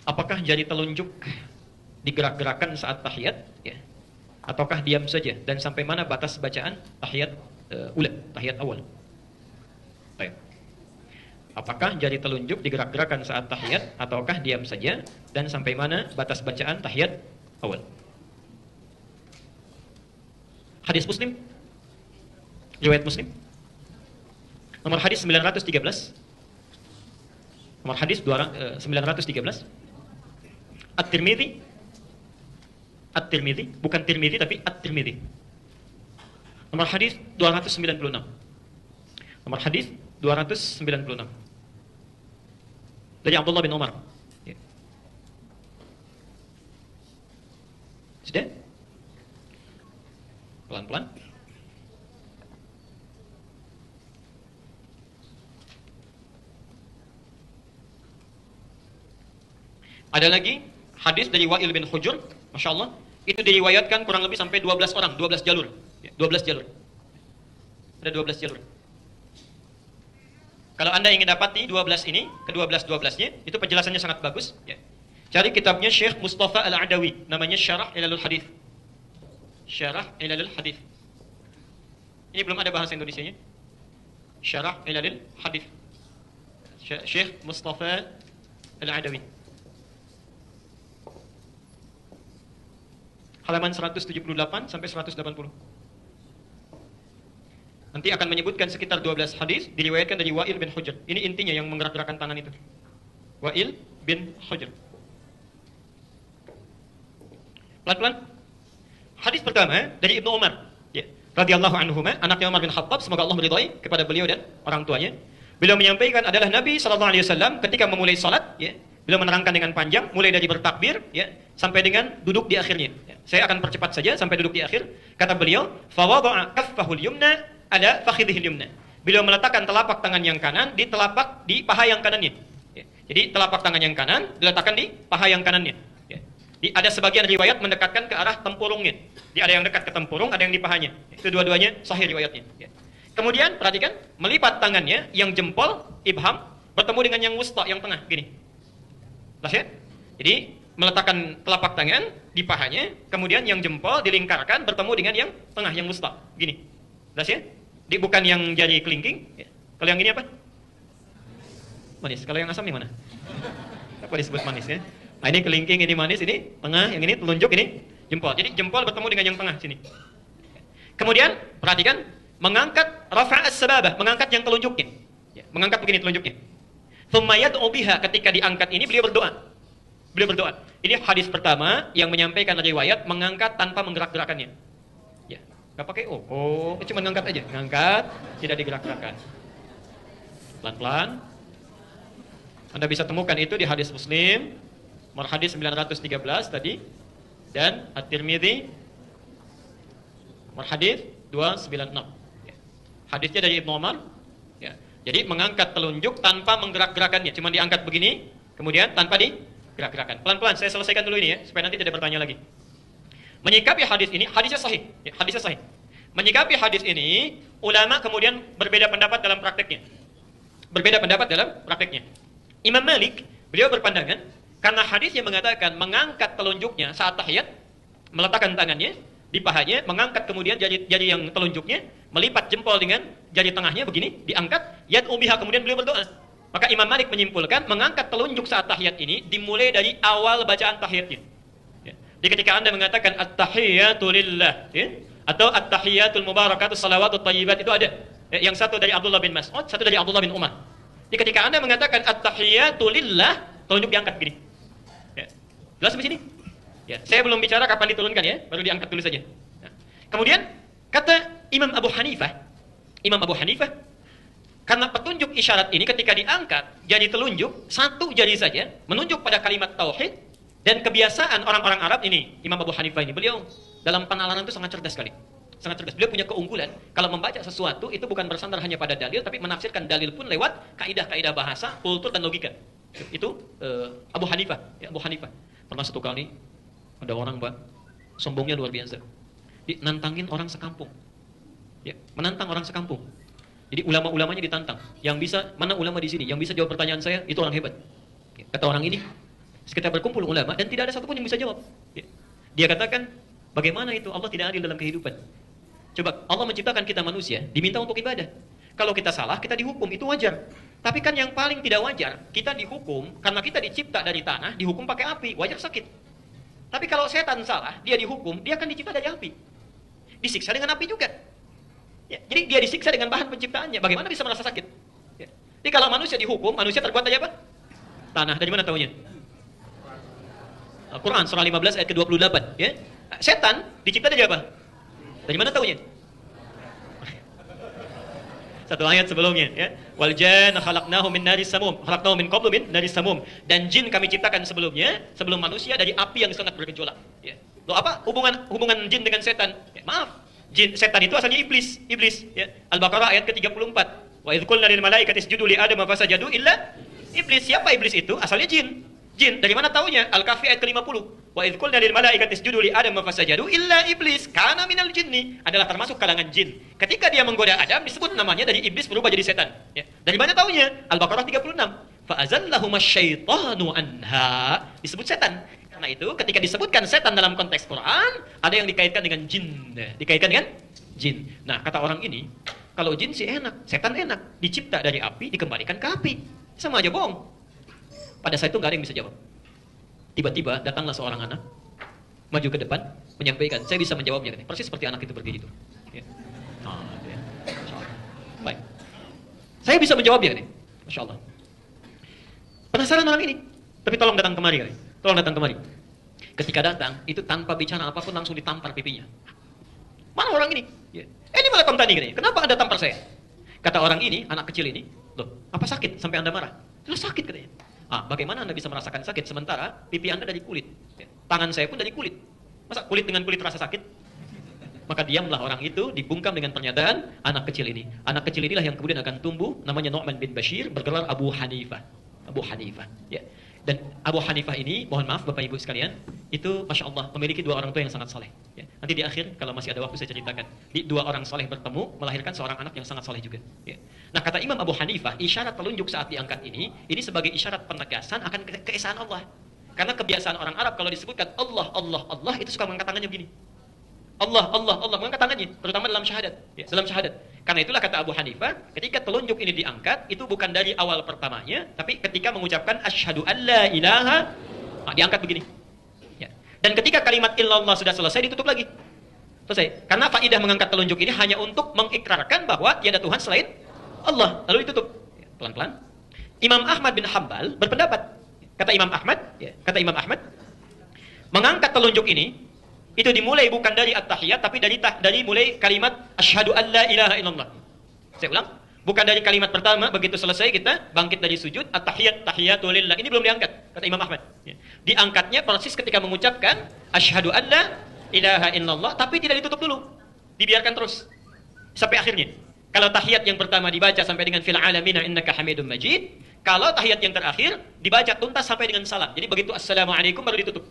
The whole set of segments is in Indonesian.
Apakah jari telunjuk digerak-gerakan saat tahiyat, ya, ataukah diam saja, dan sampai mana batas bacaan tahiyat ula, tahiyat awal? Baik. Apakah jari telunjuk digerak-gerakan saat tahiyat ataukah diam saja, dan sampai mana batas bacaan tahiyat awal? Hadis Muslim, riwayat Muslim, nomor hadis 913, nomor hadis 913. At-Tirmidzi, At-Tirmidzi, bukan Tirmidzi tapi At-Tirmidzi. Nomor hadis 296. Nomor hadis 296. Dari Abdullah bin Umar. Ya. Sudah? Pelan-pelan. Ada lagi hadis dari Wa'il bin Hujur, Masya Allah, itu diriwayatkan kurang lebih sampai 12 orang, 12 jalur. Ya, 12 jalur. Ada 12 jalur. Kalau Anda ingin dapati 12 ini, ke-12-12-nya, itu penjelasannya sangat bagus. Ya. Cari kitabnya Syekh Mustafa Al-Adawi, namanya Syarah Ilalul Hadith. Syarah Ilalul Hadith. Ini belum ada bahasa Indonesianya. Syarah Ilalul Hadith. Syekh Mustafa Al-Adawi. Halaman 178 sampai 180. Nanti akan menyebutkan sekitar 12 hadis diriwayatkan dari Wa'il bin Hujr. Ini intinya yang menggerak-gerakkan tangan itu. Wa'il bin Hujr. Pelan-pelan. Hadis pertama dari Ibnu Umar, ya, radhiyallahu anhuma, anaknya Umar bin Khattab, semoga Allah meridhai kepada beliau dan orang tuanya. Beliau menyampaikan adalah Nabi sallallahu alaihi wasallam ketika memulai salat, ya, beliau menerangkan dengan panjang mulai dari bertakbir, ya, sampai dengan duduk di akhirnya. Ya, saya akan percepat saja sampai duduk di akhir. Kata beliau, fa wada'a kaffahul yumna ala fakhidhil yumna. Beliau meletakkan telapak tangan yang kanan di paha yang kanannya. Ya, jadi telapak tangan yang kanan diletakkan di paha yang kanannya. Ya. Ada sebagian riwayat mendekatkan ke arah tempurungnya. Ada yang dekat ke tempurung, ada yang di pahanya. Itu dua-duanya sahih riwayatnya. Ya. Kemudian perhatikan, melipat tangannya yang jempol, ibham, bertemu dengan yang wusta, yang tengah, gini. Jelas ya? Jadi meletakkan telapak tangan di pahanya, kemudian yang jempol dilingkarkan bertemu dengan yang tengah, yang wusta, gini. Jelas ya? Bukan yang jari kelingking. Ya. Kalau yang ini apa? Manis. Kalau yang asam yang mana? Apa disebut manis ya? Nah, ini kelingking, ini manis, ini tengah, yang ini telunjuk, ini jempol. Jadi jempol bertemu dengan yang tengah sini. Kemudian perhatikan, mengangkat rafa'as sababah, mengangkat yang telunjuknya. Ya, mengangkat begini telunjuknya. Tsumma yad'u biha, ketika diangkat ini beliau berdoa. Beliau berdoa. Ini hadis pertama yang menyampaikan riwayat mengangkat tanpa menggerak-gerakannya. Ya, enggak pakai cuma ngangkat aja, ngangkat, tidak digerak-gerakan. Pelan-pelan. Anda bisa temukan itu di hadis Muslim, nomor hadis 913 tadi, dan At-Tirmidzi, nomor hadis 296. Ya. Hadisnya dari Ibnu Umar. Ya. Jadi mengangkat telunjuk tanpa menggerak-gerakannya, cuma diangkat begini, kemudian tanpa digerak-gerakan. Pelan-pelan, saya selesaikan dulu ini ya, supaya nanti tidak bertanya lagi. Menyikapi hadis ini, hadisnya sahih. Ya, hadisnya sahih. Menyikapi hadis ini, ulama kemudian berbeda pendapat dalam prakteknya. Berbeda pendapat dalam prakteknya. Imam Malik, beliau berpandangan, karena hadis yang mengatakan mengangkat telunjuknya saat tahiyat, meletakkan tangannya di pahanya, mengangkat kemudian jari yang telunjuknya, melipat jempol dengan jari tengahnya begini, diangkat, yad'u biha, kemudian beliau berdoa. Maka Imam Malik menyimpulkan mengangkat telunjuk saat tahiyat ini dimulai dari awal bacaan tahiyatnya. Ya. Jadi ketika Anda mengatakan at-tahiyatu lillah, ya, atau at-tahiyatul mubarakatuh salawatut thayyibat, itu ada. Ya, yang satu dari Abdullah bin Mas'ud, satu dari Abdullah bin Umar. Jadi ketika Anda mengatakan at-tahiyatu lillah, telunjuk diangkat begini. Ya. Jelas di sini? Ya, saya belum bicara kapan diturunkan ya, baru diangkat dulu saja. Nah. Kemudian kata Imam Abu Hanifah, karena petunjuk isyarat ini ketika diangkat jari telunjuk satu jari saja menunjuk pada kalimat tauhid, dan kebiasaan orang-orang Arab ini, Imam Abu Hanifah ini, beliau dalam penalaran itu sangat cerdas sekali. Sangat cerdas. Beliau punya keunggulan kalau membaca sesuatu itu bukan bersandar hanya pada dalil, tapi menafsirkan dalil pun lewat kaidah-kaidah bahasa, kultur dan logika. Itu Abu Hanifah, ya, Abu Hanifah. Pernah satu kali ada orang, Mbak, sombongnya luar biasa. Nantangin orang sekampung. Ya, menantang orang sekampung. Jadi ulama-ulamanya ditantang. Yang bisa, mana ulama di sini? Yang bisa jawab pertanyaan saya, itu orang hebat. Kata orang ini, Sekitar berkumpul ulama dan tidak ada satupun yang bisa jawab. Ya. Dia katakan, bagaimana itu Allah tidak adil dalam kehidupan? Coba, Allah menciptakan kita manusia, diminta untuk ibadah. Kalau kita salah, kita dihukum, itu wajar. Tapi kan yang paling tidak wajar, kita dihukum, karena kita dicipta dari tanah, dihukum pakai api, wajar sakit. Tapi kalau setan salah, dia dihukum, dia akan dicipta dari api. Disiksa dengan api juga. Ya, jadi dia disiksa dengan bahan penciptaannya, bagaimana bisa merasa sakit? Ya. Jadi kalau manusia dihukum, manusia terbuat dari apa? Tanah, dari mana tahunya? Al-Quran surah 15 ayat ke-28 ya. Setan dicipta dari apa? Dari mana tahunya? Satu ayat sebelumnya ya. Wal janna khalaqnahu min naris samum, khalaqnahu min qablu min naris samum. Dan jin kami ciptakan sebelumnya, sebelum manusia dari api yang sangat bergejolak ya. Loh, apa hubungan jin dengan setan? Ya, maaf. Setan itu asalnya iblis ya. Al-Baqarah ayat ke-34. Wa idz qulna lil malaikati isjudu li adama fasajadu illa iblis. Siapa iblis itu? Asalnya jin. Jin, dari mana taunya? Al-Kahfi ayat ke-50. Wa idz qulna lil malaikati isjudu li Adam fasajadu illa iblis kana minal jinni, adalah termasuk kalangan jin. Ketika dia menggoda Adam, disebut namanya dari iblis berubah jadi setan. Ya. Dari mana taunya? Al-Baqarah 36. Fa azallahuma syaitanu anha, disebut setan. Karena itu ketika disebutkan setan dalam konteks Quran, ada yang dikaitkan dengan jin. Dikaitkan dengan jin. Nah, kata orang ini, kalau jin sih enak, setan enak, dicipta dari api, dikembalikan ke api. Sama aja bohong. Pada saat itu nggak ada yang bisa jawab. Tiba-tiba datanglah seorang anak, maju ke depan, menyampaikan, saya bisa menjawabnya. Persis seperti anak itu begitu. Ya. Ya. Baik. Saya bisa menjawabnya. Masya Allah. Penasaran orang ini. Tapi tolong datang kemari. Tolong datang kemari. Ketika datang, itu tanpa bicara apapun langsung ditampar pipinya. Mana orang ini? Ya. Ini malah Tom tadi. Kenapa Anda tampar saya? Kata orang ini, anak kecil ini, loh, apa sakit sampai Anda marah? Loh, sakit katanya. Bagaimana Anda bisa merasakan sakit sementara pipi Anda dari kulit? Ya. Tangan saya pun dari kulit. Masa kulit dengan kulit terasa sakit? Maka diamlah orang itu, dibungkam dengan pernyataan anak kecil ini. Anak kecil inilah yang kemudian akan tumbuh, namanya Nu'man bin Bashir, bergelar Abu Hanifah. Abu Hanifah. Ya. Dan Abu Hanifah ini, mohon maaf Bapak Ibu sekalian, itu Masya Allah memiliki dua orang tua yang sangat saleh. Ya. Nanti di akhir, kalau masih ada waktu saya ceritakan. Dua orang saleh bertemu, melahirkan seorang anak yang sangat saleh juga. Ya. Nah, kata Imam Abu Hanifah, isyarat telunjuk saat diangkat ini sebagai isyarat penegasan akan keesaan Allah. Karena kebiasaan orang Arab kalau disebutkan Allah, Allah, Allah, itu suka mengangkat tangannya begini. Allah, Allah, Allah, mengangkat tangannya, terutama dalam syahadat. Ya, dalam syahadat. Karena itulah kata Abu Hanifah, ketika telunjuk ini diangkat, itu bukan dari awal pertamanya, tapi ketika mengucapkan asyhadu an la ilaha, diangkat begini. Ya. Dan ketika kalimat illallah sudah selesai, ditutup lagi. Selesai. Karena faidah mengangkat telunjuk ini hanya untuk mengikrarkan bahwa tiada Tuhan selain Allah. Lalu ditutup. Ya, pelan-pelan. Imam Ahmad bin Hanbal berpendapat. Kata Imam Ahmad, mengangkat telunjuk ini, itu dimulai bukan dari at-tahiyat, tapi dari mulai kalimat asyhadu an la ilaha illallah. Saya ulang, bukan dari kalimat pertama, begitu selesai kita bangkit dari sujud, at-tahiyat tahiyatu lillah. Ini belum diangkat, kata Imam Ahmad. Ya. Diangkatnya persis ketika mengucapkan asyhadu an la ilaha illallah, tapi tidak ditutup dulu. Dibiarkan terus sampai akhirnya. Kalau tahiyat yang pertama dibaca sampai dengan fil alamina innaka hamidum majid, kalau tahiyat yang terakhir dibaca tuntas sampai dengan salam. Jadi begitu assalamualaikum baru ditutup.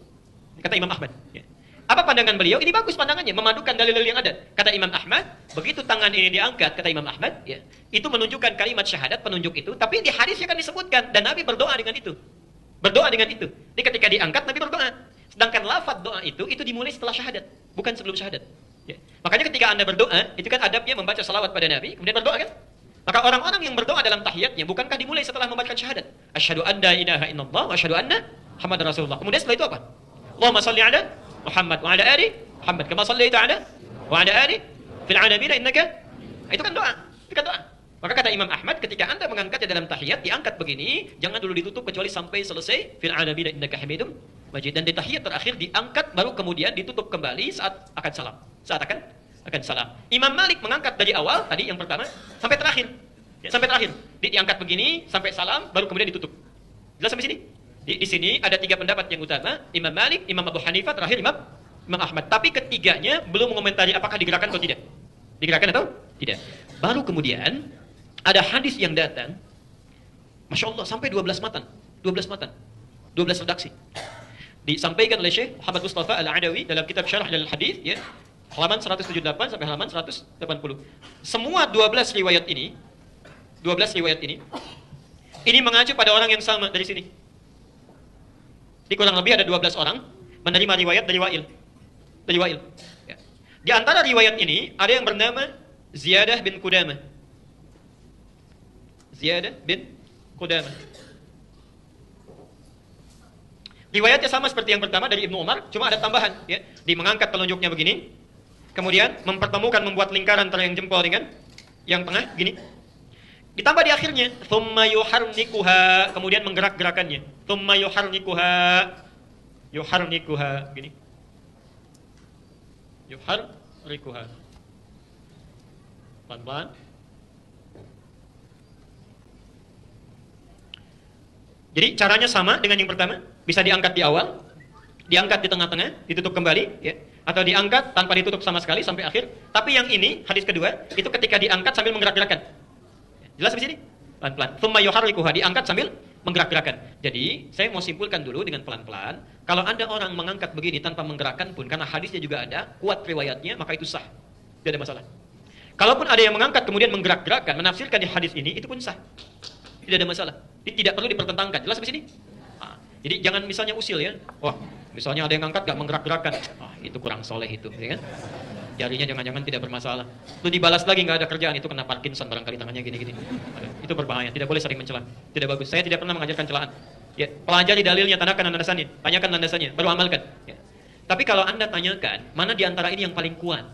Kata Imam Ahmad. Ya. Apa pandangan beliau? Ini bagus pandangannya, memadukan dalil-dalil yang ada. Kata Imam Ahmad, begitu tangan ini diangkat, kata Imam Ahmad, ya, itu menunjukkan kalimat syahadat, penunjuk itu, tapi di hadisnya kan disebutkan, dan Nabi berdoa dengan itu. Berdoa dengan itu. Jadi ketika diangkat, Nabi berdoa. Sedangkan lafaz doa itu dimulai setelah syahadat, bukan sebelum syahadat. Ya. Makanya ketika Anda berdoa, itu kan adabnya membaca salawat pada Nabi, kemudian berdoa kan? Maka orang-orang yang berdoa dalam tahiyatnya, bukankah dimulai setelah membaca syahadat? Asyhadu an la ilaha illallah wa asyhadu anna Muhammadar Rasulullah. Kemudian setelah itu apa? Allahumma shalli ala Muhammad wa ala ali Muhammad kama shallaita ala wa ala ali fil alamin innaka, itu kan doa. Itu kan doa. Maka kata Imam Ahmad, ketika Anda mengangkatnya dalam tahiyat, diangkat begini, jangan dulu ditutup kecuali sampai selesai fil alamin innaka hamidum majid. Dan di tahiyat terakhir diangkat baru kemudian ditutup kembali saat akan salam. Saat akan salam. Imam Malik mengangkat dari awal tadi yang pertama sampai terakhir. Ya, sampai terakhir. Diangkat begini sampai salam baru kemudian ditutup. Jelas sampai sini? Di sini ada tiga pendapat yang utama, Imam Malik, Imam Abu Hanifah, terakhir Imam Ahmad. Tapi ketiganya belum mengomentari apakah digerakkan atau tidak. Digerakkan atau tidak. Baru kemudian ada hadis yang datang, Masya Allah, sampai 12 matan. 12 redaksi. Disampaikan oleh Syekh Muhammad Mustafa Al-Adawi dalam kitab Syarah Al-Hadis, ya, halaman 178 sampai halaman 180. Semua 12 riwayat ini mengacu pada orang yang sama dari sini. Di kurang lebih ada 12 orang menerima riwayat dari Wa'il. Dari Wa'il. Ya. Di antara riwayat ini ada yang bernama Ziyadah bin Qudamah. Ziyadah bin Qudamah. Riwayatnya sama seperti yang pertama dari Ibnu Umar, cuma ada tambahan, ya. Di mengangkat telunjuknya begini, kemudian mempertemukan, membuat lingkaran antara yang jempol dengan yang tengah, gini. Ditambah di akhirnya, thumma yuharnikuha, kemudian menggerak-gerakannya. Thumma yuharnikuha, gini. Yuharnikuha. Pelan-pelan. Jadi caranya sama dengan yang pertama, bisa diangkat di awal, diangkat di tengah-tengah, ditutup kembali, ya. Atau diangkat tanpa ditutup sama sekali sampai akhir. Tapi yang ini, hadis kedua, itu ketika diangkat sambil menggerak-gerakan. Jelas di sini? Pelan-pelan. Tsumma yuharrikuha, diangkat sambil menggerak-gerakan. Jadi, saya mau simpulkan dulu dengan pelan-pelan. Kalau ada orang mengangkat begini tanpa menggerakkan pun, karena hadisnya juga ada, kuat riwayatnya, maka itu sah. Tidak ada masalah. Kalaupun ada yang mengangkat kemudian menggerak-gerakkan, menafsirkan di hadis ini, itu pun sah. Tidak ada masalah. Tidak perlu dipertentangkan. Jelas di sini? Nah, jadi jangan misalnya usil ya. Wah, misalnya ada yang angkat gak menggerak-gerakkan. Ah, itu kurang soleh itu, ya kan? Jarinya jangan-jangan tidak bermasalah. Itu dibalas lagi nggak ada kerjaan, itu kena Parkinson barangkali tangannya gini-gini. Itu berbahaya. Tidak boleh sering mencela. Tidak bagus. Saya tidak pernah mengajarkan celaan. Ya, pelajari dalilnya, tanyakan landasannya, tanyakan landasannya, baru amalkan. Ya. Tapi kalau Anda tanyakan, mana di antara ini yang paling kuat?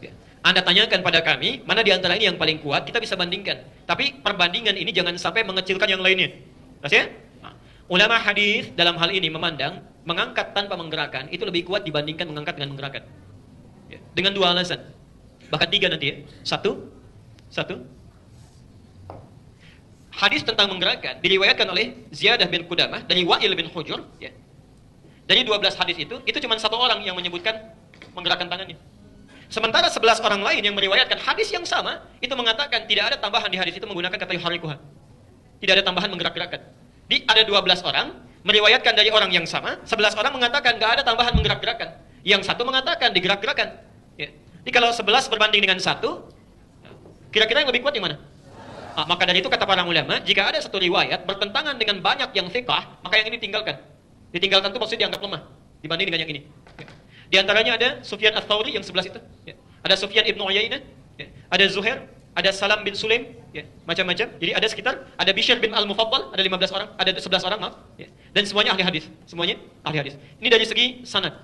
Ya. Anda tanyakan pada kami, mana di antara ini yang paling kuat, kita bisa bandingkan. Tapi perbandingan ini jangan sampai mengecilkan yang lainnya. Jelas ya? Nah, ulama hadis dalam hal ini memandang mengangkat tanpa menggerakkan itu lebih kuat dibandingkan mengangkat dengan menggerakkan. Ya. Dengan dua alasan. Bahkan tiga nanti ya. Satu. Hadis tentang menggerakkan diriwayatkan oleh Ziyadah bin Qudamah dari Wa'il bin Hujur. Ya. Dari 12 hadis itu cuma satu orang yang menyebutkan menggerakkan tangannya. Sementara 11 orang lain yang meriwayatkan hadis yang sama, itu mengatakan tidak ada tambahan di hadis itu menggunakan kata yuharrikuha. Tidak ada tambahan menggerak-gerakkan. Di ada 12 orang meriwayatkan dari orang yang sama, 11 orang mengatakan enggak ada tambahan menggerak-gerakkan. Yang satu mengatakan digerak-gerakkan. Ya. Jadi kalau 11 berbanding dengan 1, kira-kira yang lebih kuat yang mana? Ah, maka dari itu kata para ulama, jika ada satu riwayat bertentangan dengan banyak yang thiqah, maka yang ini tinggalkan. Ditinggalkan itu maksudnya dianggap lemah dibanding dengan yang ini. Ya. Di antaranya ada Sufyan Ats-Tsauri yang 11 itu, ya. Ada Sufyan Ibnu Uyainah, ya. Ada Zuhair, ada Salam bin Sulaim, ya. Macam-macam. Jadi ada sekitar, ada Bishr bin Al-Mufaddal, ada 15 orang, ada 11 orang, maaf, ya. Dan semuanya ahli hadis, semuanya ahli hadis. Ini dari segi sanad.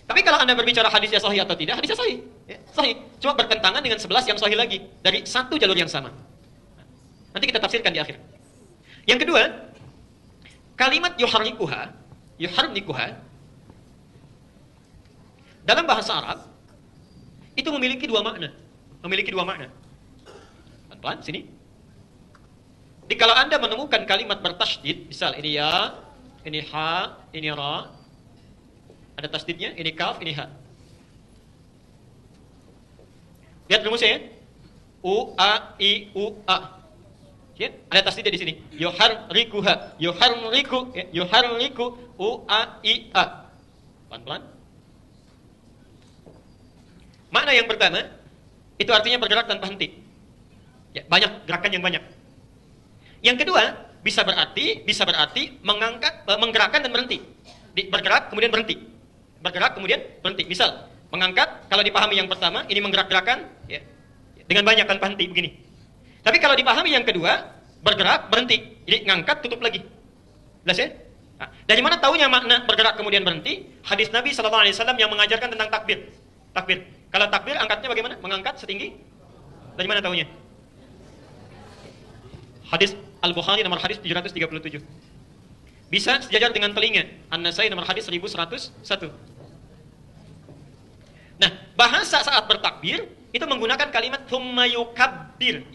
Tapi kalau Anda berbicara hadisnya sahih atau tidak, hadisnya sahih, ya. Sahih. Cuma bertentangan dengan 11 yang sahih lagi dari satu jalur yang sama. Nanti kita tafsirkan di akhir. Yang kedua, kalimat yuharrikuha dalam bahasa Arab itu memiliki dua makna. Pelan-pelan sini. Jadi kalau Anda menemukan kalimat bertasydid, misal ini ya, ini ha, ini ra, ada tasydidnya, ini kaf, ini ha. Lihat rumusnya ya. U a i u a. Ya, ada tasydidnya di sini. Yuharrikuha, yuharriku u a i a. Pelan-pelan. Makna yang pertama, itu artinya bergerak tanpa henti. Ya, banyak, gerakan yang banyak. Yang kedua, bisa berarti mengangkat, menggerakkan dan berhenti. Bergerak kemudian berhenti. Bergerak kemudian berhenti. Misal, mengangkat, kalau dipahami yang pertama, ini menggerak-gerakan, ya, dengan banyak tanpa henti, begini. Tapi kalau dipahami yang kedua, bergerak, berhenti. Jadi, ngangkat, tutup lagi. Jelas ya? Nah, dari mana taunya makna bergerak kemudian berhenti? Hadis Nabi SAW yang mengajarkan tentang takbir. Kalau takbir angkatnya bagaimana? Mengangkat setinggi? Dari mana tahunya? Hadis Al-Bukhari nomor hadis 737. Bisa sejajar dengan telinga. An-Nasai nomor hadis 1101. Nah, bahasa saat bertakbir itu menggunakan kalimat thumma yukabbir.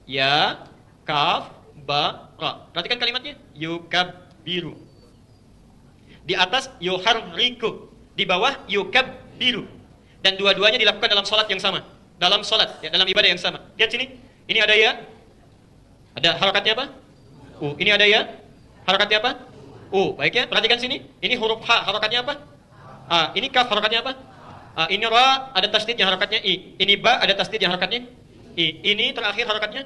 Ya, kaf, ba, ra. Perhatikan kalimatnya. Yukabbiru. Di atas yuharriku. Di bawah yukabbiru. Dan dua-duanya dilakukan dalam sholat yang sama. Dalam sholat, ya, dalam ibadah yang sama. Lihat sini. Ini ada ya. Ada harakatnya apa? Ini ada ya. Harakatnya apa? Baik ya. Perhatikan sini. Ini huruf H. Harakatnya apa? Ini kaf. Harakatnya apa? Ini ra. Ada tasdidnya. Harakatnya I. Ini ba. Ada tasdidnya. Harakatnya I. Ini terakhir harakatnya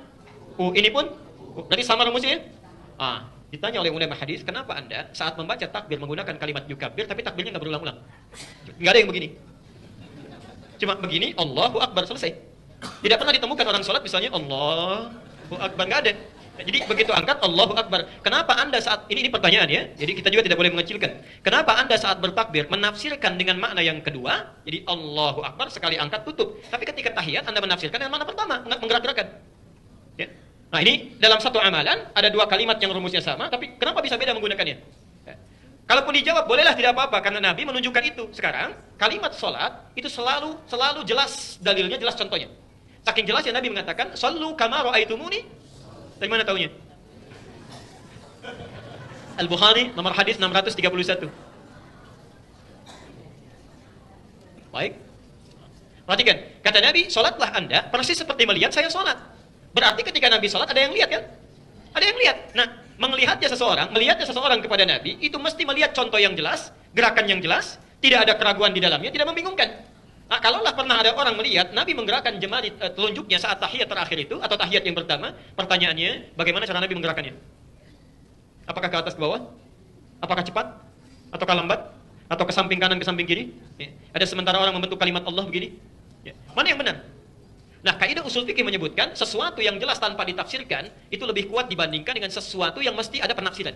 Ini pun. Berarti sama rumusnya ya? Ditanya oleh ulama hadis, kenapa Anda saat membaca takbir menggunakan kalimat yukabbir tapi takbirnya nggak berulang-ulang? Nggak ada yang begini. Cuma begini, Allahu Akbar, selesai. Tidak pernah ditemukan orang sholat misalnya Allahu Akbar, nggak ada. Jadi begitu angkat Allahu Akbar. Kenapa Anda saat ini pertanyaan ya? Jadi kita juga tidak boleh mengecilkan. Kenapa Anda saat bertakbir menafsirkan dengan makna yang kedua? Jadi Allahu Akbar sekali angkat tutup. Tapi ketika tahiyat Anda menafsirkan dengan makna pertama, menggerak-gerakan. Ya. Nah ini dalam satu amalan ada dua kalimat yang rumusnya sama, tapi kenapa bisa beda menggunakannya? Ya. Kalaupun dijawab bolehlah tidak apa-apa karena Nabi menunjukkan itu. Sekarang kalimat sholat itu selalu jelas dalilnya, jelas contohnya. Saking jelasnya Nabi mengatakan, "Shallu kama ra'aitumuni." Dari mana taunya? Al-Bukhari nomor hadis 631. Baik. Perhatikan, kata Nabi, "Sholatlah Anda persis seperti melihat saya sholat." Berarti ketika Nabi sholat ada yang lihat kan? Ada yang lihat. Nah, melihatnya seseorang kepada Nabi itu mesti melihat contoh yang jelas, gerakan yang jelas, tidak ada keraguan di dalamnya, tidak membingungkan. Nah, kalaulah pernah ada orang melihat Nabi menggerakkan jemari telunjuknya saat tahiyat terakhir itu atau tahiyat yang pertama, pertanyaannya, bagaimana cara Nabi menggerakkannya? Apakah ke atas ke bawah? Apakah cepat? Ataukah lambat? Atau ke samping kanan ke samping kiri? Ya. Ada sementara orang membentuk kalimat Allah begini. Ya. Mana yang benar? Nah, kaidah usul fikih menyebutkan sesuatu yang jelas tanpa ditafsirkan itu lebih kuat dibandingkan dengan sesuatu yang mesti ada penafsiran.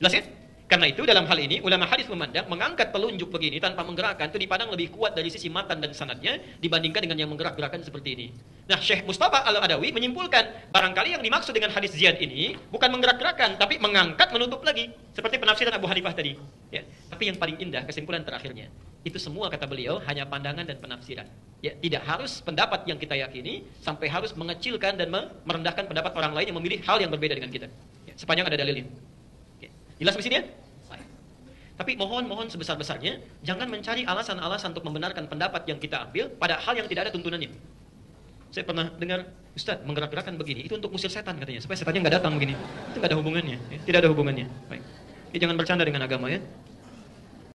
Jelas ya? Karena itu dalam hal ini ulama hadis memandang mengangkat telunjuk begini tanpa menggerakkan itu dipandang lebih kuat dari sisi matan dan sanadnya dibandingkan dengan yang menggerak-gerakan seperti ini. Nah, Syekh Mustafa Al-Adawi menyimpulkan barangkali yang dimaksud dengan hadis Ziyad ini bukan menggerak-gerakan tapi mengangkat menutup lagi seperti penafsiran Abu Hanifah tadi. Ya. Tapi yang paling indah kesimpulan terakhirnya itu semua kata beliau hanya pandangan dan penafsiran. Ya, tidak harus pendapat yang kita yakini sampai harus mengecilkan dan merendahkan pendapat orang lain yang memilih hal yang berbeda dengan kita. Ya, sepanjang ada dalilnya. Ya. Jelas di sini ya? Tapi mohon sebesar-besarnya jangan mencari alasan-alasan untuk membenarkan pendapat yang kita ambil pada hal yang tidak ada tuntunannya. Saya pernah dengar, Ustaz, menggerak-gerakan begini itu untuk musir setan katanya, supaya setannya nggak datang begini. Itu nggak ada hubungannya, ya. Tidak ada hubungannya. Baik. Jadi jangan bercanda dengan agama ya.